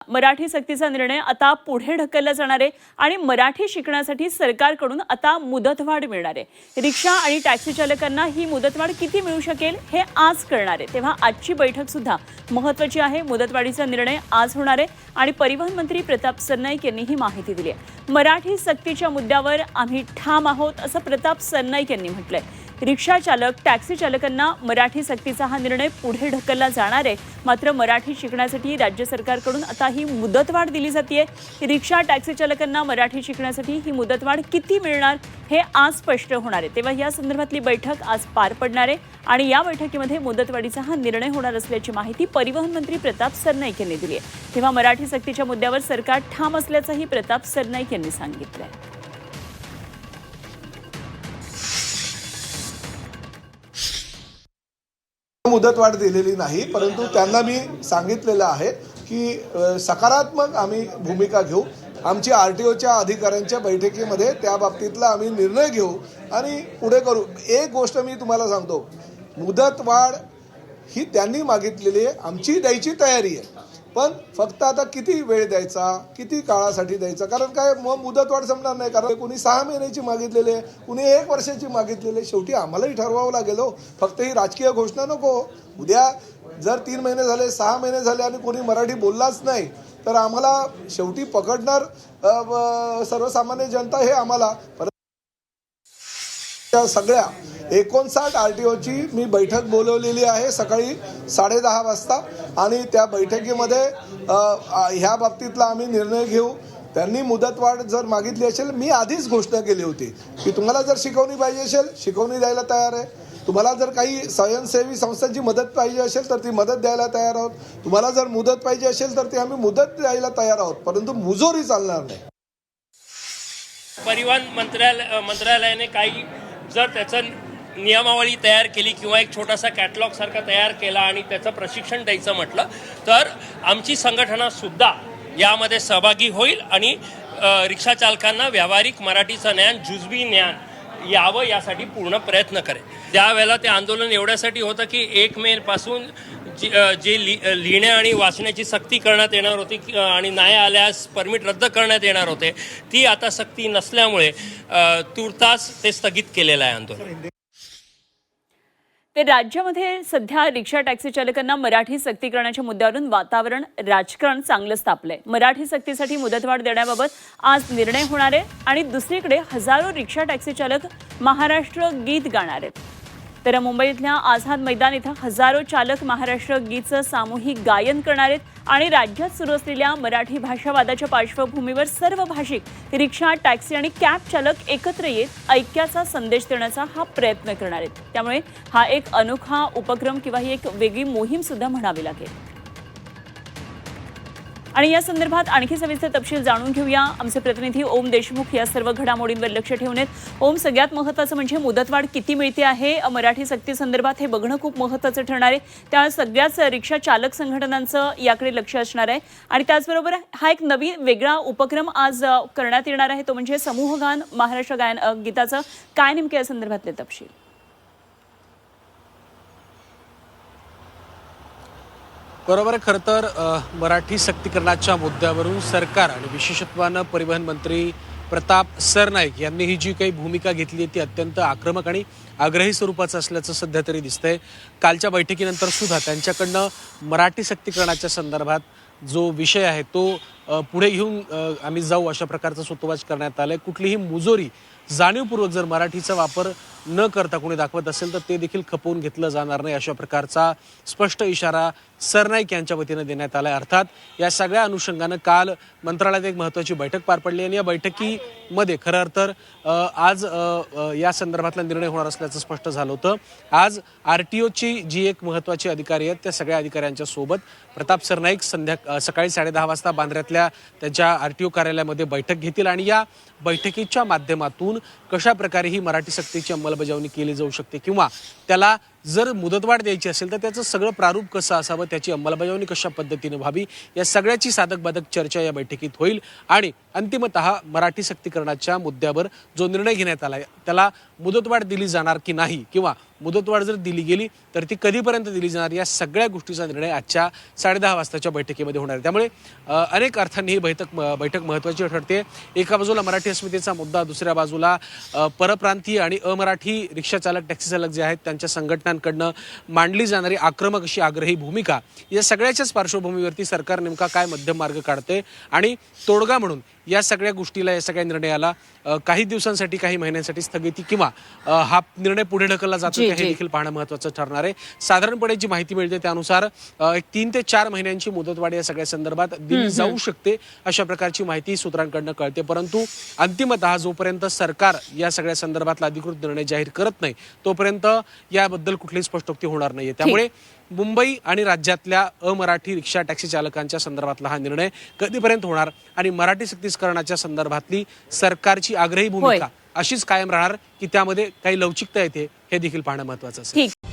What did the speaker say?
मराठी सक्तीचा निर्णय आता पुढे ढकलला जाणार आहे आणि मराठी शिकण्यासाठी सरकारकडून आता मुदतवाढ मिळणार आहे। रिक्षा आणि टॅक्सी चालकांना ही मुदतवाढ किती मिळू शकेल हे आज कळणार आहे। तेव्हा आजची बैठक सुद्धा महत्त्वाची आहे। मुदतवाढीचा निर्णय आज होणार आहे आणि परिवहन मंत्री प्रताप सरनाईक यांनी ही माहिती दिली आहे। मराठी सक्तीच्या मुद्द्यावर आम्ही ठाम आहोत असं प्रताप सरनाईक यांनी म्हटलंय। रिक्षा चालक टॅक्सी चालकांना मराठी सक्तीचा हा निर्णय पुढे ढकलला जाणार आहे। मात्र मराठी शिकण्यासाठी राज्य सरकारकडून आता ही मुदतवाढ दिली जाते। रिक्षा टॅक्सी चालकांना मराठी शिकण्यासाठी ही मुदतवाढ किती मिळणार हे आज स्पष्ट होणार आहे। तेव्हा या संदर्भातली बैठक आज पार पडणार आहे आणि या बैठकीमध्ये मुदतवाढीचा हा निर्णय होणार असल्याची माहिती परिवहन मंत्री प्रताप सरनाईक यांनी दिली आहे। तेव्हा मराठी सक्तीच्या मुद्द्यावर सरकार ठाम असल्याचंही प्रताप सरनाईक यांनी सांगितलं आहे। मुदतवाढ दिलेली नाही, परंतु त्यांना मी सांगितलेलं आहे की सकारात्मक आम्ही भूमिका घेऊ। आमची आरटीओच्या अधिकाऱ्यांच्या बैठकीमध्ये त्या बाबतीतला आम्ही निर्णय घेऊ आणि पुढे करू। एक गोष्ट मी तुम्हाला सांगतो, मुदतवाढ ही त्यांनी मागितलेली आहे, आमची द्यायची तयारी आहे, पण फक्त आता किती वेळ द्यायचा, किती काळासाठी द्यायचा, कारण काय मग मुदतवाढ संपणार नाही। कारण कुणी 6 महिन्याची मागितलेली आहे, कुणी 1 वर्षाची मागितलेली आहे। शेवटी आम्हालाही ठरवावं लागेल हो, फक्त ही राजकीय घोषणा नको। उद्या जर 3 महिने झाले, 6 महिने झाले आणि कोणी मराठी बोललाच नाही तर आम्हाला शेवटी पकडणार सर्वसामान्य जनता हे आम्हाला। सगळ्या 59 आरटीओची मी बैठक बोलवलेली आहे सकाळी 10:30 वाजता आणि त्या बैठकीमध्ये ह्या बाबतीतला आम्ही निर्णय घेऊ। त्यांनी मुदतवाढ जर मागितली असेल, मी आधीच घोषणा केली होती की तुम्हाला जर शिकवणी पाहिजे असेल शिकवणी द्यायला तयार आहे, तुम्हाला जर काही स्वयंसेवी संस्थांची मदत पाहिजे असेल तर ती मदत द्यायला तयार आहोत, तुम्हाला जर मुदत पाहिजे असेल तर ती आम्ही मुदत द्यायला तयार आहोत, परंतु मुजोरी चालणार नाही। परिवहन मंत्रालयाने काही जर त्याचं नियमावली तयार केली किंवा एक छोटासा कॅटलॉग सारखा तयार केला आणि त्याचं प्रशिक्षण द्यायचं म्हटलं तर आमची संघटना सुद्धा यामध्ये सहभागी होईल आणि रिक्षा चालकांना व्यावहारिक मराठीचं ज्ञान, जुजबी ज्ञान यावं यासाठी पूर्ण प्रयत्न करेल। त्यावेळेला ते आंदोलन एवढ्यासाठी होतं की 1 मे पासून जे लिहिण्या आणि वाचण्याची सक्ती करण्यात येणार होती आणि नाही आल्यास परमिट रद्द करण्यात येणार होते, ती आता सक्ती नसल्यामुळे तुर्तास ते स्थगित केलेलं आहे आंदोलन। ते राज्यामध्ये सध्या रिक्षा टॅक्सी चालकांना मराठी सक्ती करण्याच्या मुद्द्यावरून वातावरण राजकारण चांगलंच तापलंय। मराठी सक्तीसाठी मुदतवाढ देण्याबाबत आज निर्णय होणार आहे आणि दुसरीकडे हजारो रिक्षा टॅक्सी चालक महाराष्ट्र गीत गाणार आहेत। तर मुंबईतल्या आझाद मैदान इथं हजारो चालक महाराष्ट्र गीतचं सामूहिक गायन करणार आहेत आणि राज्यात सुरू असलेल्या मराठी भाषावादाच्या पार्श्वभूमीवर सर्व भाषिक रिक्षा, टॅक्सी आणि कॅब चालक एकत्र येत ऐक्याचा संदेश देण्याचा हा प्रयत्न करणार आहेत। त्यामुळे हा एक अनोखा उपक्रम किंवा ही एक वेगळी मोहीम सुद्धा म्हणावी लागेल। आणि या संदर्भात आणखी सविस्तर तपशील जाणून घेऊया। आमचे प्रतिनिधी ओम देशमुख या सर्व घडामोडींवर लक्ष ठेवून आहेत। ओम, सगळ्यात महत्त्वाचं म्हणजे मुदतवाढ किती मिळते आहे मराठी सक्ती संदर्भात हे बघणं खूप महत्त्वाचं ठरणार आहे। त्यामुळे सगळ्याच रिक्षा चालक संघटनांचं याकडे लक्ष असणार आहे आणि त्याचबरोबर हा एक नवीन वेगळा उपक्रम आज करण्यात येणार आहे, तो म्हणजे समूहगान महाराष्ट्र गायन गीताचं। काय नेमके या संदर्भातले तपशील? बरोबर आहे। खरं तर मराठी सक्तीकरणाच्या मुद्द्यावरून सरकार आणि विशेषत्वानं परिवहन मंत्री प्रताप सरनाईक यांनी ही जी काही भूमिका घेतली आहे ती अत्यंत आक्रमक आणि आग्रही स्वरूपाचं असल्याचं सध्या तरी दिसतंय। कालच्या बैठकीनंतर सुद्धा त्यांच्याकडनं मराठी सक्तीकरणाच्या संदर्भात जो विषय आहे तो पुढे घेऊन आम्ही जाऊ अशा प्रकारचं सूतोवाच करण्यात आलंय। कुठलीही मुजोरी जाणीवपूर्वक जर मराठीचा वापर न करता कोणी दाखवत असेल तर ते देखील खपवून घेतलं जाणार नाही अशा प्रकारचा स्पष्ट इशारा सरनाईक यांच्या वतीनं देण्यात आलाय। अर्थात या सगळ्या अनुषंगानं काल मंत्रालयात एक महत्त्वाची बैठक पार पडली आणि या बैठकीमध्ये खरं तर आज या संदर्भातला निर्णय होणार असल्याचं स्पष्ट झालं होतं। आज आरटीओची जी एक महत्त्वाची अधिकारी आहेत त्या सगळ्या अधिकाऱ्यांच्या सोबत प्रताप सरनाईक सकाळी 10:30 वाजता बांद्र्यातल्या त्यांच्या आरटीओ कार्यालयामध्ये बैठक घेतील आणि या बैठकीच्या माध्यमातून कशा प्रकारे ही मराठी सक्तीची अंमलबजावणी केली जाऊ शकते किंवा त्याला जर मुदतवाढ द्यायची असेल तर त्याचं सगळं प्रारूप कसं असावं, त्याची अंमलबजावणी कशा पद्धतीने व्हावी, या सगळ्याची साधक बाधक चर्चा या बैठकीत होईल आणि अंतिमतः मराठी सक्तीकरणाच्या मुद्द्यावर जो निर्णय घेण्यात आला त्याला मुदतवाढ दिली जाणार की नाही, किंवा मुदतवाढ जर दिली गेली तर ती कधीपर्यंत दिली जाणार, या सगळ्या गोष्टीचा निर्णय आजच्या 10:30 वाजताच्या बैठकीमध्ये होणार आहे. त्यामुळे अनेक अर्थांनी ही बैठक महत्त्वाची ठरते. एका बाजूला मराठी अस्मितेचा मुद्दा, दुसऱ्या बाजूला परप्रांतीय आणि अमराठी रिक्षा चालक, टॅक्सी चालक जे आहेत त्यांच्या संघटनांकडनं मांडली जाणारी आक्रमक अशी आग्रही भूमिका, या सगळ्याच्याच पार्श्वभूमीवरती सरकार नेमका काय मध्यम मार्ग काढते आणि तोडगा म्हणून या सगळ्या गोष्टीला, या सगळ्या निर्णयाला काही दिवसांसाठी, काही महिन्यांसाठी स्थगिती किंवा हा निर्णय पुढे ढकलला जातो हे देखील पाहणं महत्त्वाचं ठरणार आहे. साधारणपणे जी माहिती मिळते त्यानुसार 3 ते 4 महिन्यांची मुदतवाढ या सगळ्या संदर्भात दिली जाऊ शकते, अशा प्रकारची माहिती सूत्रांकडनं कळते. परंतु अंतिमतः जोपर्यंत सरकार या सगळ्या संदर्भातला अधिकृत निर्णय जाहीर करत नाही तोपर्यंत याबद्दल कुठलीही स्पष्टोक्ती होणार नाहीये. त्यामुळे मुंबई आणि राज्यातल्या अमराठी रिक्षा टॅक्सी चालकांच्या संदर्भातला हा निर्णय कधीपर्यंत होणार आणि मराठी सक्तीकरणाच्या संदर्भातली सरकारची आग्रही भूमिका अशीच कायम राहणार की त्यामध्ये काही लवचिकता येते, हे देखील पाहणं महत्त्वाचं असेल.